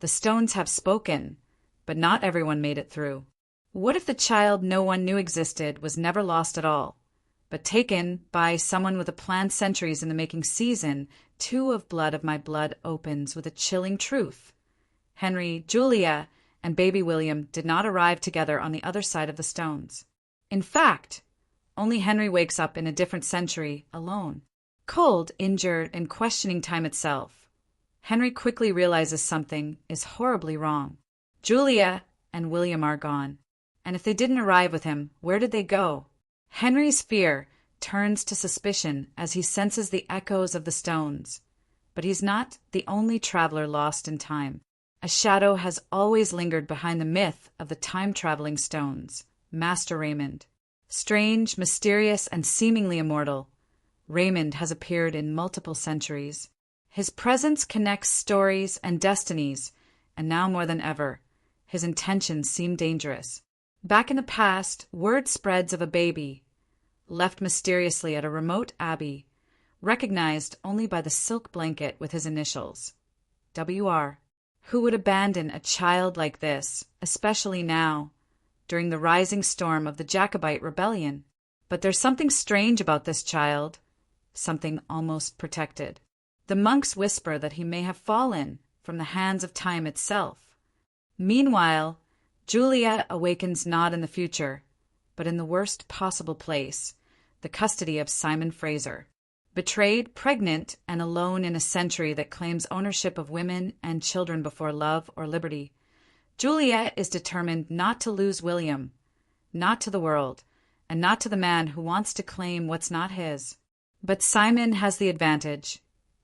The stones have spoken, but not everyone made it through. What if the child no one knew existed was never lost at all, but taken by someone with a planned centuries in the making? Season 2 of Blood of My Blood opens with a chilling truth. Henry, Julia, and baby William did not arrive together on the other side of the stones. In fact, only Henry wakes up in a different century, alone. Cold, injured, and questioning time itself, Henry quickly realizes something is horribly wrong. Julia and William are gone, and if they didn't arrive with him, where did they go? Henry's fear turns to suspicion as he senses the echoes of the stones. But he's not the only traveler lost in time. A shadow has always lingered behind the myth of the time-traveling stones, Master Raymond. Strange, mysterious, and seemingly immortal, Raymond has appeared in multiple centuries. His presence connects stories and destinies, and now more than ever, his intentions seem dangerous. Back in the past, word spreads of a baby, left mysteriously at a remote abbey, recognized only by the silk blanket with his initials, W.R. Who would abandon a child like this, especially now, during the rising storm of the Jacobite rebellion? But there's something strange about this child, something almost protected. The monks whisper that he may have fallen from the hands of time itself. Meanwhile, Julia awakens not in the future, but in the worst possible place, the custody of Simon Fraser. Betrayed, pregnant, and alone in a century that claims ownership of women and children before love or liberty, Juliet is determined not to lose William, not to the world, and not to the man who wants to claim what's not his. But Simon has the advantage,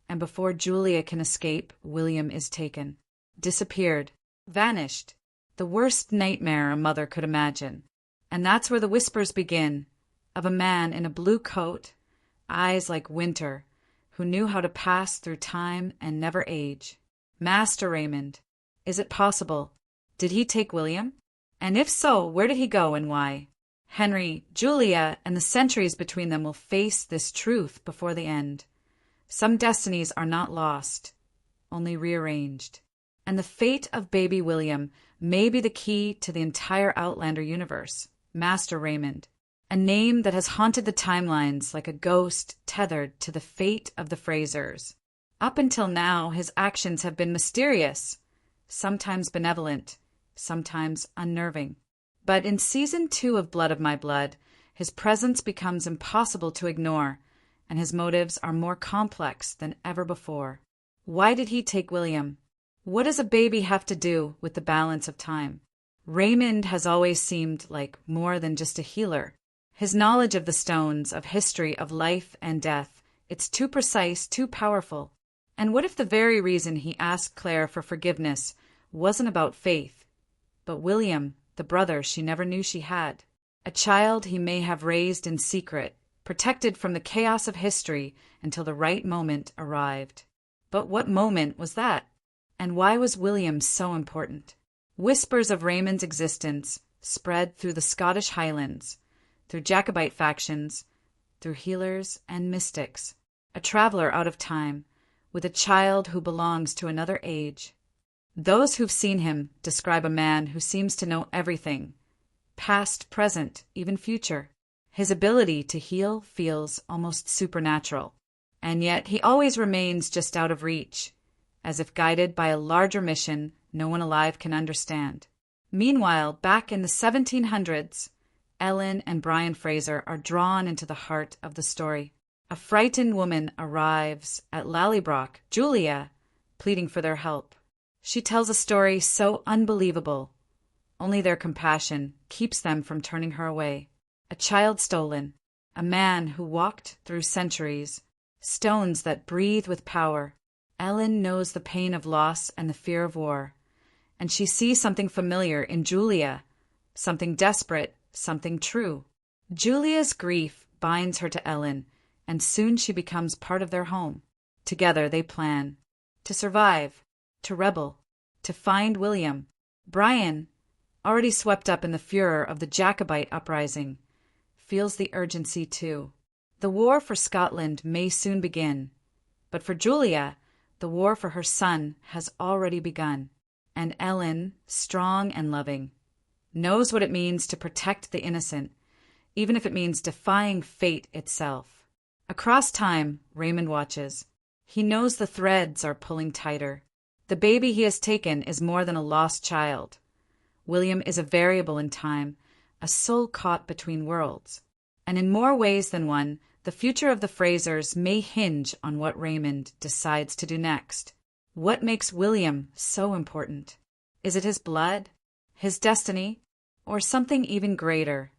and before Julia can escape, William is taken, disappeared, vanished, the worst nightmare a mother could imagine. And that's where the whispers begin, of a man in a blue coat, eyes like winter, who knew how to pass through time and never age. Master Raymond. Is it possible? Did he take William? And if so, where did he go and why? Henry, Julia, and the centuries between them will face this truth before the end. Some destinies are not lost, only rearranged. And the fate of baby William may be the key to the entire Outlander universe. Master Raymond. A name that has haunted the timelines like a ghost tethered to the fate of the Frasers. Up until now, his actions have been mysterious, sometimes benevolent, sometimes unnerving. But in Season 2 of Blood of My Blood, his presence becomes impossible to ignore, and his motives are more complex than ever before. Why did he take William? What does a baby have to do with the balance of time? Raymond has always seemed like more than just a healer. His knowledge of the stones, of history, of life and death, it's too precise, too powerful. And what if the very reason he asked Claire for forgiveness wasn't about faith, but William, the brother she never knew she had? A child he may have raised in secret, protected from the chaos of history until the right moment arrived. But what moment was that? And why was William so important? Whispers of Raymond's existence spread through the Scottish Highlands, through Jacobite factions, through healers and mystics. A traveler out of time, with a child who belongs to another age. Those who've seen him describe a man who seems to know everything, past, present, even future. His ability to heal feels almost supernatural, and yet he always remains just out of reach, as if guided by a larger mission no one alive can understand. Meanwhile, back in the 1700s, Ellen and Brian Fraser are drawn into the heart of the story. A frightened woman arrives at Lallybroch, Julia, pleading for their help. She tells a story so unbelievable, only their compassion keeps them from turning her away. A child stolen, a man who walked through centuries, stones that breathe with power. Ellen knows the pain of loss and the fear of war, and she sees something familiar in Julia, something desperate, something true. Julia's grief binds her to Ellen, and soon she becomes part of their home. Together they plan to survive, to rebel, to find William. Brian, already swept up in the furor of the Jacobite uprising, feels the urgency too. The war for Scotland may soon begin, but for Julia, the war for her son has already begun. And Ellen, strong and loving, knows what it means to protect the innocent, even if it means defying fate itself. Across time, Raymond watches. He knows the threads are pulling tighter. The baby he has taken is more than a lost child. William is a variable in time, a soul caught between worlds. And in more ways than one, the future of the Frasers may hinge on what Raymond decides to do next. What makes William so important? Is it his blood, his destiny, or something even greater?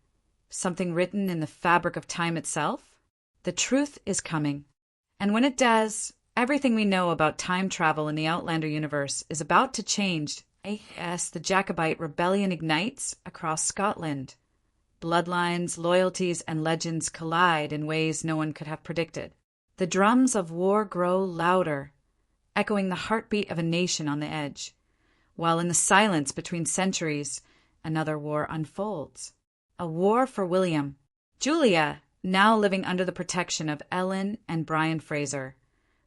Something written in the fabric of time itself? The truth is coming. And when it does, everything we know about time travel in the Outlander universe is about to change as the Jacobite rebellion ignites across Scotland. Bloodlines, loyalties, and legends collide in ways no one could have predicted. The drums of war grow louder, echoing the heartbeat of a nation on the edge, while in the silence between centuries, another war unfolds. A war for William. Julia, now living under the protection of Ellen and Brian Fraser,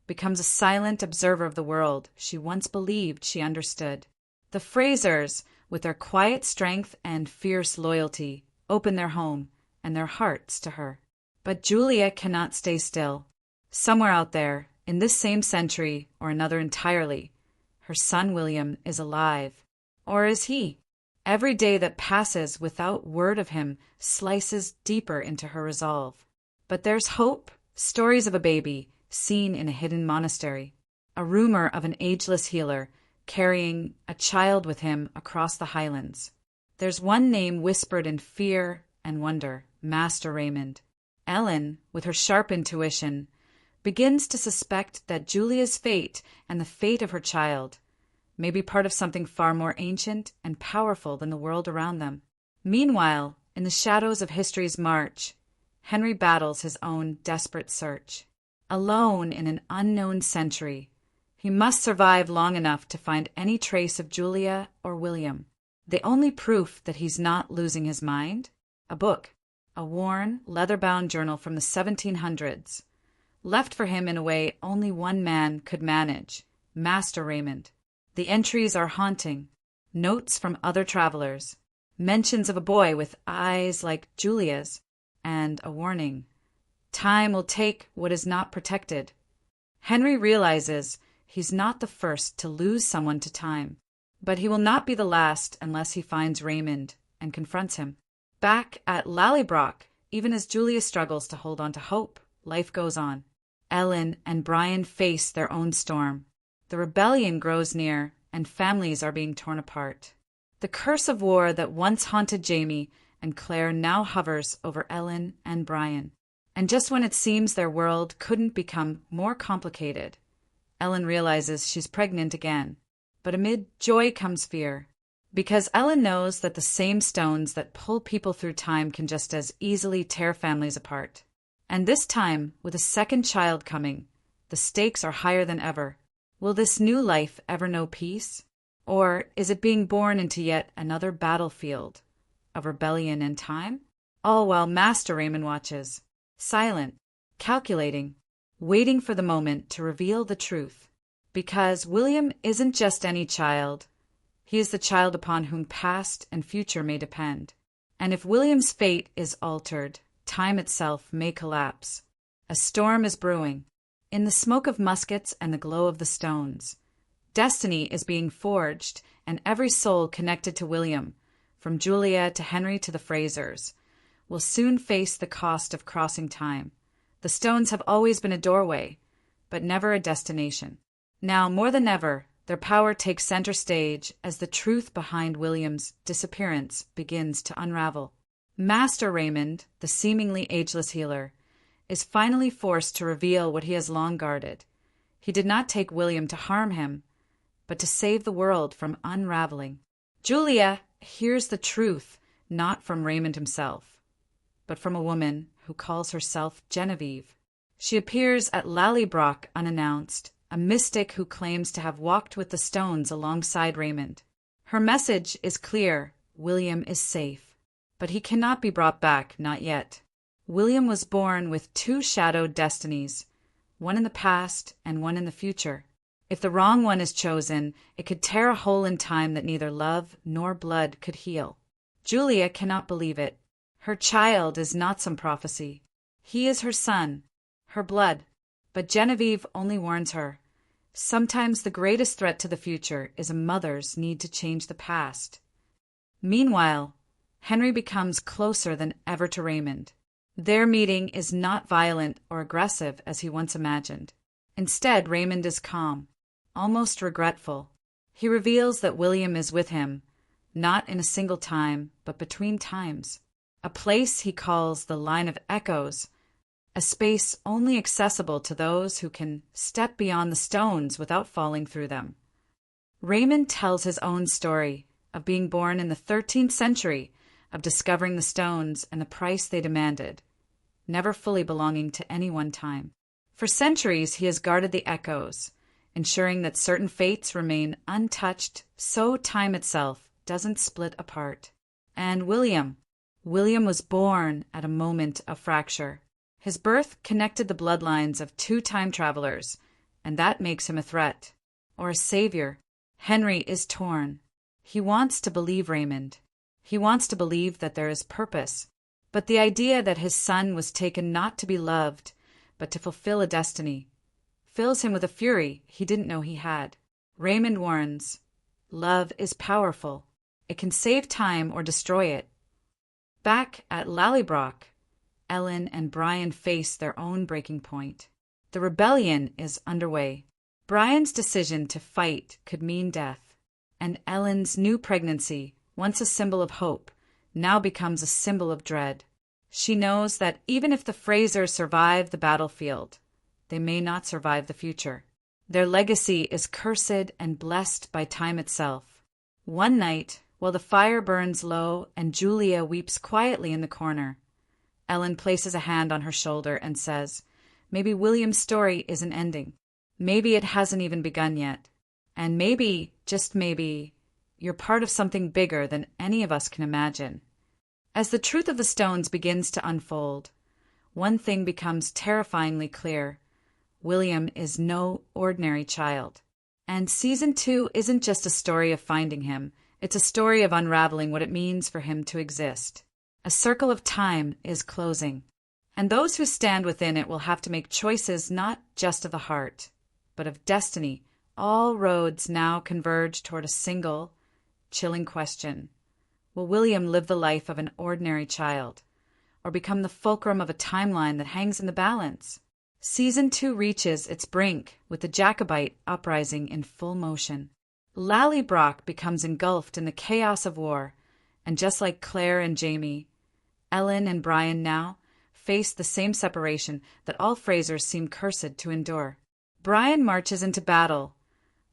becomes a silent observer of the world she once believed she understood. The Frasers, with their quiet strength and fierce loyalty, open their home and their hearts to her. But Julia cannot stay still. Somewhere out there, in this same century or another entirely, her son William is alive. Or is he? Every day that passes without word of him slices deeper into her resolve. But there's hope, stories of a baby seen in a hidden monastery, a rumor of an ageless healer carrying a child with him across the highlands. There's one name whispered in fear and wonder, Master Raymond. Ellen, with her sharp intuition, begins to suspect that Julia's fate and the fate of her child may be part of something far more ancient and powerful than the world around them. Meanwhile, in the shadows of history's march, Henry battles his own desperate search. Alone in an unknown century, he must survive long enough to find any trace of Julia or William. The only proof that he's not losing his mind? A book, a worn, leather-bound journal from the 1700s, left for him in a way only one man could manage, Master Raymond. The entries are haunting. Notes from other travelers, mentions of a boy with eyes like Julia's, and a warning. Time will take what is not protected. Henry realizes he's not the first to lose someone to time, but he will not be the last unless he finds Raymond and confronts him. Back at Lallybroch, even as Julia struggles to hold on to hope, life goes on. Ellen and Brian face their own storm. The rebellion grows near, and families are being torn apart. The curse of war that once haunted Jamie and Claire now hovers over Ellen and Brian. And just when it seems their world couldn't become more complicated, Ellen realizes she's pregnant again. But amid joy comes fear, because Ellen knows that the same stones that pull people through time can just as easily tear families apart. And this time, with a second child coming, the stakes are higher than ever. Will this new life ever know peace? Or is it being born into yet another battlefield of rebellion and time? All while Master Raymond watches, silent, calculating, waiting for the moment to reveal the truth. Because William isn't just any child. He is the child upon whom past and future may depend. And if William's fate is altered, time itself may collapse. A storm is brewing. In the smoke of muskets and the glow of the stones, destiny is being forged, and every soul connected to William, from Julia to Henry to the Frasers, will soon face the cost of crossing time. The stones have always been a doorway, but never a destination. Now, more than ever, their power takes center stage as the truth behind William's disappearance begins to unravel. Master Raymond, the seemingly ageless healer, is finally forced to reveal what he has long guarded. He did not take William to harm him, but to save the world from unraveling. Julia hears the truth not from Raymond himself, but from a woman who calls herself Genevieve. She appears at Lallybroch unannounced, a mystic who claims to have walked with the stones alongside Raymond. Her message is clear: William is safe, but he cannot be brought back, not yet. William was born with two shadowed destinies, one in the past and one in the future. If the wrong one is chosen, it could tear a hole in time that neither love nor blood could heal. Julia cannot believe it. Her child is not some prophecy. He is her son, her blood. But Genevieve only warns her. Sometimes the greatest threat to the future is a mother's need to change the past. Meanwhile, Henry becomes closer than ever to Raymond. Their meeting is not violent or aggressive as he once imagined. Instead, Raymond is calm, almost regretful. He reveals that William is with him, not in a single time, but between times. A place he calls the Line of Echoes, a space only accessible to those who can step beyond the stones without falling through them. Raymond tells his own story of being born in the 13th century, of discovering the stones and the price they demanded, never fully belonging to any one time. For centuries he has guarded the echoes, ensuring that certain fates remain untouched so time itself doesn't split apart. And William was born at a moment of fracture. His birth connected the bloodlines of two time travelers, and that makes him a threat, or a savior. Henry is torn. He wants to believe Raymond. He wants to believe that there is purpose. But the idea that his son was taken not to be loved, but to fulfill a destiny, fills him with a fury he didn't know he had. Raymond warns, love is powerful. It can save time or destroy it. Back at Lallybroch, Ellen and Brian face their own breaking point. The rebellion is underway. Brian's decision to fight could mean death, and Ellen's new pregnancy, once a symbol of hope, now becomes a symbol of dread. She knows that even if the Frasers survive the battlefield, they may not survive the future. Their legacy is cursed and blessed by time itself. One night, while the fire burns low and Julia weeps quietly in the corner, Ellen places a hand on her shoulder and says, maybe William's story isn't ending. Maybe it hasn't even begun yet. And maybe, just maybe, you're part of something bigger than any of us can imagine. As the truth of the stones begins to unfold, one thing becomes terrifyingly clear. William is no ordinary child. And Season 2 isn't just a story of finding him. It's a story of unraveling what it means for him to exist. A circle of time is closing, and those who stand within it will have to make choices not just of the heart, but of destiny. All roads now converge toward a single, chilling question. Will William live the life of an ordinary child, or become the fulcrum of a timeline that hangs in the balance? Season 2 reaches its brink with the Jacobite uprising in full motion. Lallybroch becomes engulfed in the chaos of war, and just like Claire and Jamie, Ellen and Brian now face the same separation that all Frasers seem cursed to endure. Brian marches into battle,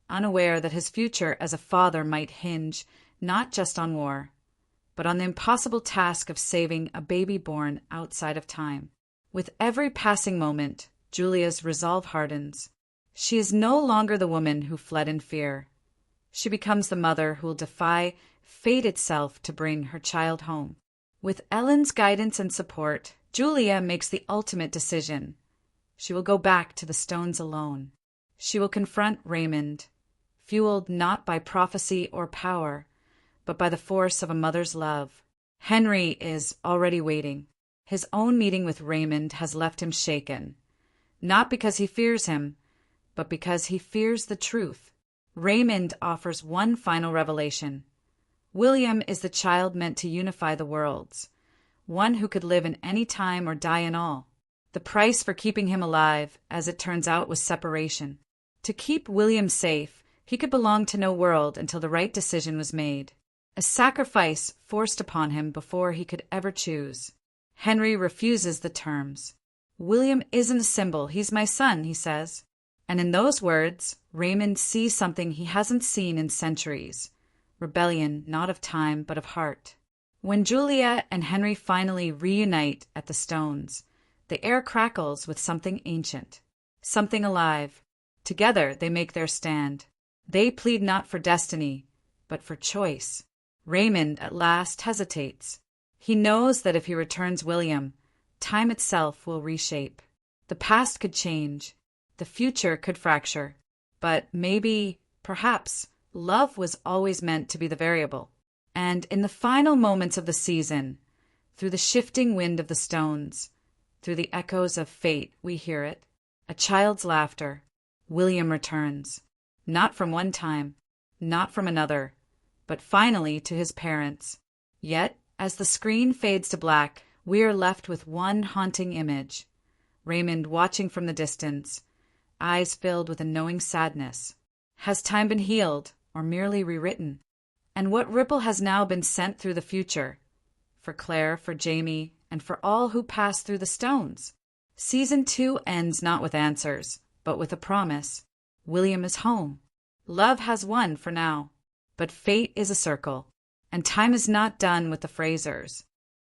unaware that his future as a father might hinge not just on war, but on the impossible task of saving a baby born outside of time. With every passing moment, Julia's resolve hardens. She is no longer the woman who fled in fear. She becomes the mother who will defy fate itself to bring her child home. With Ellen's guidance and support, Julia makes the ultimate decision. She will go back to the stones alone. She will confront Raymond, fueled not by prophecy or power, but by the force of a mother's love. Henry is already waiting. His own meeting with Raymond has left him shaken, not because he fears him, but because he fears the truth. Raymond offers one final revelation. William is the child meant to unify the worlds, one who could live in any time or die in all. The price for keeping him alive, as it turns out, was separation. To keep William safe, he could belong to no world until the right decision was made. A sacrifice forced upon him before he could ever choose. Henry refuses the terms. William isn't a symbol, he's my son, he says. And in those words, Raymond sees something he hasn't seen in centuries. Rebellion not of time, but of heart. When Julia and Henry finally reunite at the stones, the air crackles with something ancient, something alive. Together they make their stand. They plead not for destiny, but for choice. Raymond at last hesitates. He knows that if he returns William, time itself will reshape. The past could change. The future could fracture. But maybe, perhaps, love was always meant to be the variable. And in the final moments of the season, through the shifting wind of the stones, through the echoes of fate, we hear it, a child's laughter. William returns, not from one time, not from another, but finally to his parents. Yet, as the screen fades to black, we are left with one haunting image. Raymond watching from the distance, eyes filled with a knowing sadness. Has time been healed, or merely rewritten? And what ripple has now been sent through the future? For Claire, for Jamie, and for all who pass through the stones. Season 2 ends not with answers, but with a promise. William is home. Love has won for now. But fate is a circle, and time is not done with the Frasers.